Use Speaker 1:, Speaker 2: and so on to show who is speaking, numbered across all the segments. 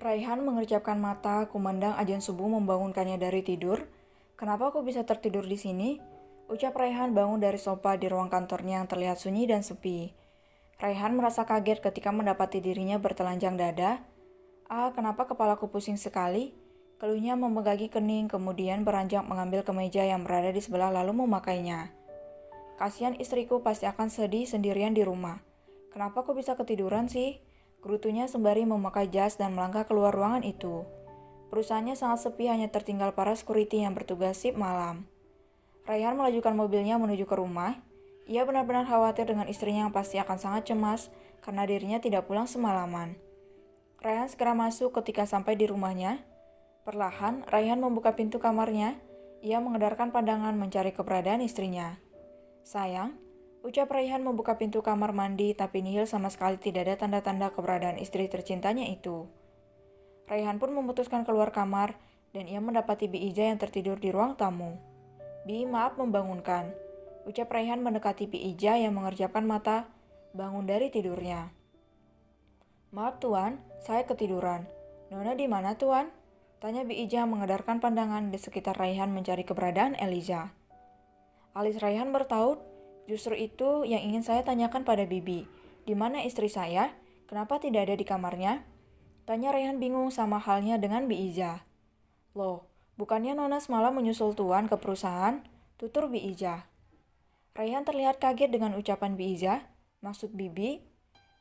Speaker 1: Raihan mengerjapkan mata, kumandang ajan subuh membangunkannya dari tidur. "Kenapa aku bisa tertidur di sini?" ucap Raihan bangun dari sofa di ruang kantornya yang terlihat sunyi dan sepi. Raihan merasa kaget ketika mendapati dirinya bertelanjang dada. Kenapa kepalaku pusing sekali?" Keluhnya memegagi kening, kemudian beranjak mengambil kemeja yang berada di sebelah lalu memakainya. "Kasihan istriku pasti akan sedih sendirian di rumah. Kenapa aku bisa ketiduran sih?" gerutunya sembari memakai jas dan melangkah keluar ruangan itu. Perusahaannya sangat sepi, hanya tertinggal para security yang bertugas shift malam. Raihan melajukan mobilnya menuju ke rumah. Ia benar-benar khawatir dengan istrinya yang pasti akan sangat cemas karena dirinya tidak pulang semalaman. Raihan segera masuk ketika sampai di rumahnya. Perlahan, Raihan membuka pintu kamarnya. Ia mengedarkan pandangan mencari keberadaan istrinya. "Sayang," ucap Raihan membuka pintu kamar mandi, tapi nihil sama sekali tidak ada tanda-tanda keberadaan istri tercintanya itu. Raihan pun memutuskan keluar kamar, dan ia mendapati Bi Ija yang tertidur di ruang tamu. "Bi, maaf membangunkan," ucap Raihan mendekati Bi Ija yang mengerjapkan mata, bangun dari tidurnya. "Maaf Tuan, saya ketiduran. Nona di mana Tuan?" tanya Bi Ija mengedarkan pandangan di sekitar Raihan mencari keberadaan Eliza. Alis Raihan bertaut, "Justru itu yang ingin saya tanyakan pada Bibi. Di mana istri saya? Kenapa tidak ada di kamarnya?" tanya Raihan bingung sama halnya dengan Bi Ija. "Loh, bukannya Nona semalam menyusul Tuan ke perusahaan?" tutur Bi Ija. Raihan terlihat kaget dengan ucapan Bi Ija. "Maksud Bibi?"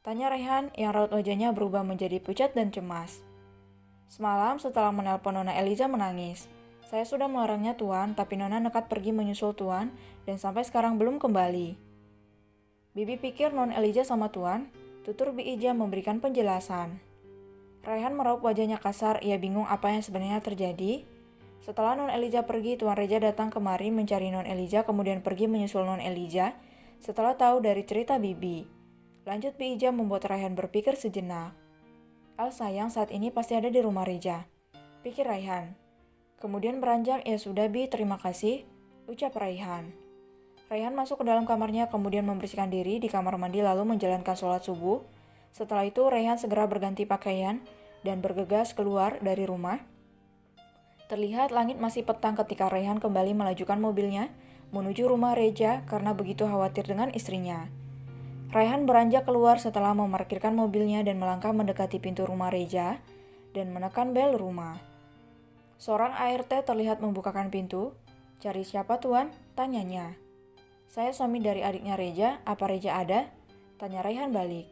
Speaker 1: tanya Raihan yang raut wajahnya berubah menjadi pucat dan cemas. "Semalam setelah menelpon Nona Eliza menangis. Saya sudah melarangnya Tuan, tapi Nona nekat pergi menyusul Tuan dan sampai sekarang belum kembali." "Bibi pikir Non Eliza sama Tuan," tutur Bi Ija memberikan penjelasan. Raihan meraup wajahnya kasar, ia bingung apa yang sebenarnya terjadi. Setelah Non Eliza pergi, Tuan Reja datang kemari mencari Non Eliza, kemudian pergi menyusul Non Eliza setelah tahu dari cerita Bibi. Lanjut Bi Ija membuat Raihan berpikir sejenak. "El sayang saat ini pasti ada di rumah Reja," pikir Raihan. Kemudian beranjak, "Ya sudah Bi, terima kasih," ucap Raihan. Raihan masuk ke dalam kamarnya, kemudian membersihkan diri di kamar mandi lalu menjalankan sholat subuh. Setelah itu Raihan segera berganti pakaian dan bergegas keluar dari rumah. Terlihat langit masih petang ketika Raihan kembali melajukan mobilnya menuju rumah Reja karena begitu khawatir dengan istrinya. Raihan beranjak keluar setelah memarkirkan mobilnya dan melangkah mendekati pintu rumah Reja dan menekan bel rumah. Seorang ART terlihat membukakan pintu. "Cari siapa Tuan?" tanyanya. "Saya suami dari adiknya Reja, apa Reja ada?" tanya Raihan balik.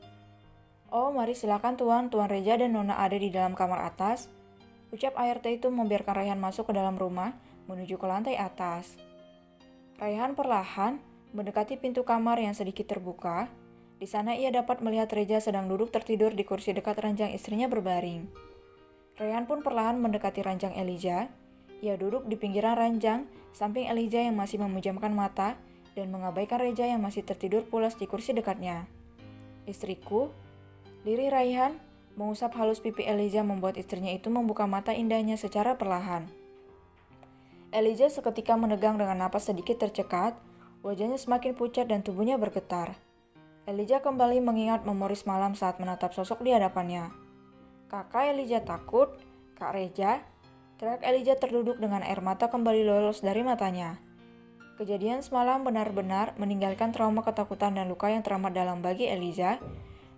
Speaker 1: "Oh, mari silakan Tuan, Tuan Reja dan Nona ada di dalam kamar atas," ucap ART itu membiarkan Raihan masuk ke dalam rumah menuju ke lantai atas. Raihan perlahan mendekati pintu kamar yang sedikit terbuka. Di sana ia dapat melihat Reja sedang duduk tertidur di kursi dekat ranjang istrinya berbaring. Raihan pun perlahan mendekati ranjang Eliza. Ia duduk di pinggiran ranjang, samping Eliza yang masih memejamkan mata dan mengabaikan Reja yang masih tertidur pulas di kursi dekatnya. "Istriku," lirih Raihan, mengusap halus pipi Eliza membuat istrinya itu membuka mata indahnya secara perlahan. Eliza seketika menegang dengan napas sedikit tercekat, wajahnya semakin pucat dan tubuhnya bergetar. Eliza kembali mengingat memori semalam saat menatap sosok di hadapannya. "Kakak Eliza takut? Kak Reja?" teriak Eliza terduduk dengan air mata kembali lolos dari matanya. Kejadian semalam benar-benar meninggalkan trauma ketakutan dan luka yang teramat dalam bagi Eliza.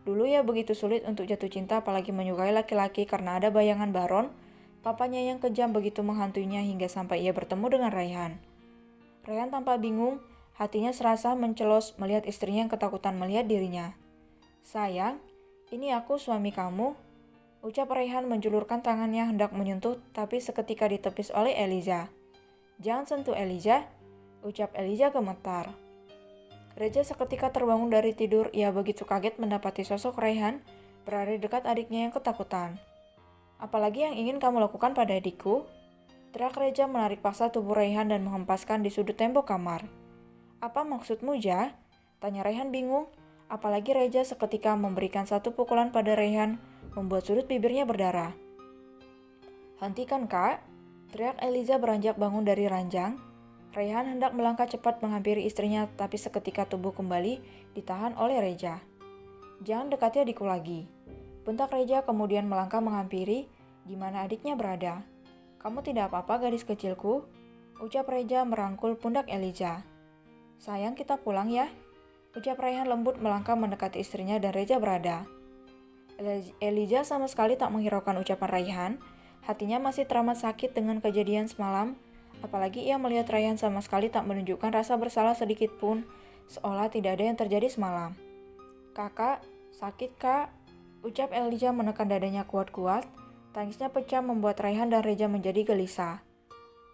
Speaker 1: Dulu ia begitu sulit untuk jatuh cinta apalagi menyukai laki-laki karena ada bayangan Baron, papanya yang kejam begitu menghantuinya hingga sampai ia bertemu dengan Raihan. Raihan tampak bingung, hatinya serasa mencelos melihat istrinya yang ketakutan melihat dirinya. "Sayang, ini aku suami kamu," ucap Raihan menjulurkan tangannya hendak menyentuh tapi seketika ditepis oleh Eliza. "Jangan sentuh Eliza," ucap Eliza gemetar. Reja seketika terbangun dari tidur, ia begitu kaget mendapati sosok Raihan berada di dekat adiknya yang ketakutan. "Apalagi yang ingin kamu lakukan pada adikku?" teriak Reja menarik paksa tubuh Raihan dan menghempaskan di sudut tembok kamar. "Apa maksudmu, Ja?" tanya Raihan bingung, apalagi Reja seketika memberikan satu pukulan pada Raihan membuat sudut bibirnya berdarah. "Hentikan Kak," teriak Eliza beranjak bangun dari ranjang. Raihan hendak melangkah cepat menghampiri istrinya tapi seketika tubuh kembali ditahan oleh Reja. "Jangan dekati adikku lagi," bentak Reja kemudian melangkah menghampiri. Di mana adiknya berada? Kamu tidak apa-apa gadis kecilku? Ucap Reja merangkul pundak Elijah. Sayang, kita pulang ya. Ucap Raihan lembut melangkah mendekati istrinya dan Reja berada. Elijah sama sekali tak menghiraukan ucapan Raihan. Hatinya masih teramat sakit dengan kejadian semalam. Apalagi ia melihat Raihan sama sekali tak menunjukkan rasa bersalah sedikit pun, seolah tidak ada yang terjadi semalam. Kakak, sakit kak? Ucap Elijah menekan dadanya kuat-kuat. Tangisnya pecah membuat Raihan dan Reja menjadi gelisah.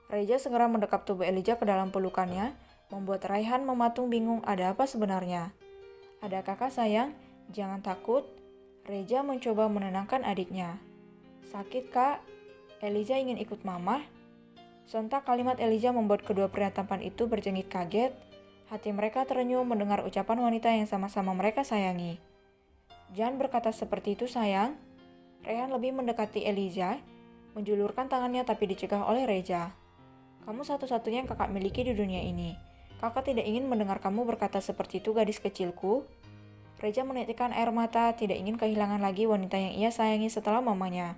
Speaker 1: Reja segera mendekap tubuh Elijah ke dalam pelukannya, membuat Raihan mematung bingung ada apa sebenarnya. Ada kakak sayang, jangan takut. Reja mencoba menenangkan adiknya. Sakit kak? Elijah ingin ikut mama? Sontak kalimat Elijah membuat kedua pria tampan itu berjengit kaget. Hati mereka terenyuh mendengar ucapan wanita yang sama-sama mereka sayangi. Jangan berkata seperti itu sayang. Raihan lebih mendekati Elijah, menjulurkan tangannya tapi dicegah oleh Reja. Kamu satu-satunya yang kakak miliki di dunia ini. Kakak tidak ingin mendengar kamu berkata seperti itu gadis kecilku. Reja menitikkan air mata, tidak ingin kehilangan lagi wanita yang ia sayangi setelah mamanya.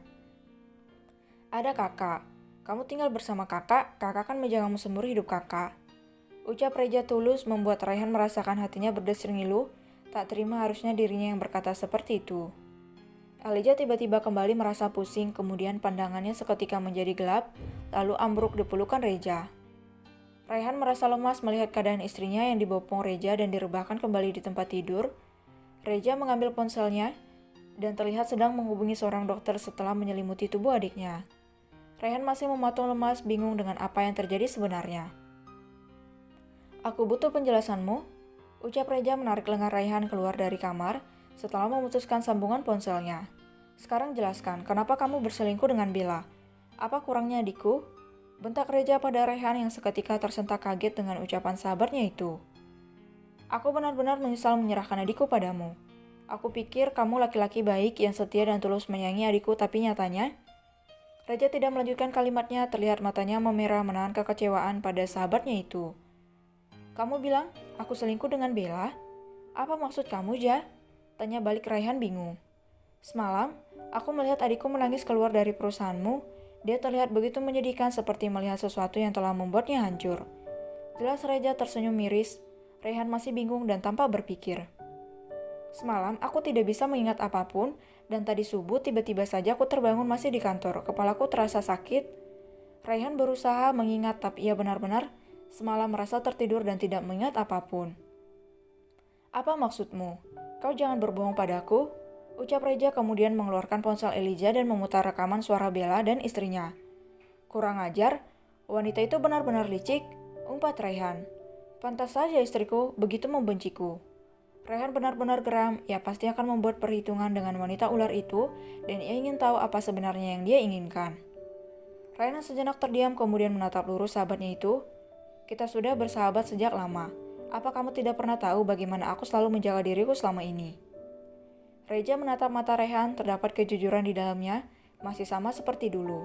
Speaker 1: Ada kakak. Kamu tinggal bersama kakak akan menjagamu seumur hidup kakak. Ucap Reja tulus membuat Raihan merasakan hatinya berdesir ngilu, tak terima harusnya dirinya yang berkata seperti itu. Elijah tiba-tiba kembali merasa pusing, kemudian pandangannya seketika menjadi gelap, lalu ambruk di pelukan Reja. Raihan merasa lemas melihat keadaan istrinya yang dibopong Reja dan direbahkan kembali di tempat tidur. Reja mengambil ponselnya dan terlihat sedang menghubungi seorang dokter setelah menyelimuti tubuh adiknya. Raihan masih mematung lemas, bingung dengan apa yang terjadi sebenarnya. Aku butuh penjelasanmu, ucap Reja menarik lengan Raihan keluar dari kamar setelah memutuskan sambungan ponselnya. Sekarang jelaskan, kenapa kamu berselingkuh dengan Bella? Apa kurangnya adikku? Bentak Reja pada Raihan yang seketika tersentak kaget dengan ucapan sahabatnya itu. Aku benar-benar menyesal menyerahkan adikku padamu. Aku pikir kamu laki-laki baik yang setia dan tulus menyayangi adikku, tapi nyatanya... Reja tidak melanjutkan kalimatnya, terlihat matanya memerah menahan kekecewaan pada sahabatnya itu. Kamu bilang, aku selingkuh dengan Bella? Apa maksud kamu, Ja? Tanya balik Raihan bingung. Semalam, aku melihat adikku menangis keluar dari perusahaanmu. Dia terlihat begitu menyedihkan seperti melihat sesuatu yang telah membuatnya hancur. Jelas Reja tersenyum miris. Raihan masih bingung dan tanpa berpikir. Semalam aku tidak bisa mengingat apapun dan tadi subuh tiba-tiba saja aku terbangun masih di kantor. Kepalaku terasa sakit. Raihan berusaha mengingat tapi ia benar-benar semalam merasa tertidur dan tidak mengingat apapun. Apa maksudmu? Kau jangan berbohong padaku, ucap Reja kemudian mengeluarkan ponsel Elijah dan memutar rekaman suara Bella dan istrinya. Kurang ajar, wanita itu benar-benar licik, umpat Raihan. Pantas saja istriku begitu membenciku. Raihan benar-benar geram, ia pasti akan membuat perhitungan dengan wanita ular itu dan ia ingin tahu apa sebenarnya yang dia inginkan. Raihan sejenak terdiam kemudian menatap lurus sahabatnya itu. Kita sudah bersahabat sejak lama. Apa kamu tidak pernah tahu bagaimana aku selalu menjaga diriku selama ini? Reja menatap mata Raihan, terdapat kejujuran di dalamnya, masih sama seperti dulu.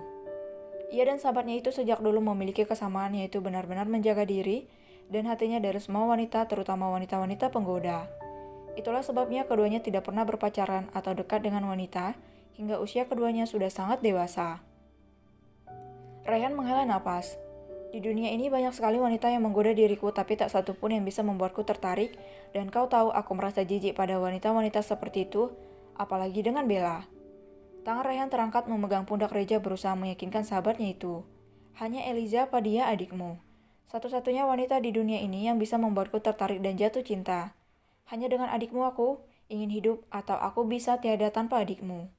Speaker 1: Ia dan sahabatnya itu sejak dulu memiliki kesamaan yaitu benar-benar menjaga diri dan hatinya dari semua wanita, terutama wanita-wanita penggoda. Itulah sebabnya keduanya tidak pernah berpacaran atau dekat dengan wanita, hingga usia keduanya sudah sangat dewasa. Raihan menghela napas. Di dunia ini banyak sekali wanita yang menggoda diriku, tapi tak satu pun yang bisa membuatku tertarik, dan kau tahu aku merasa jijik pada wanita-wanita seperti itu, apalagi dengan Bella. Tangan Raihan terangkat memegang pundak Reja berusaha meyakinkan sahabatnya itu. Hanya Eliza apa dia adikmu? Satu-satunya wanita di dunia ini yang bisa membuatku tertarik dan jatuh cinta. Hanya dengan adikmu aku ingin hidup atau aku bisa tiada tanpa adikmu.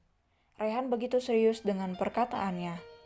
Speaker 1: Raihan begitu serius dengan perkataannya.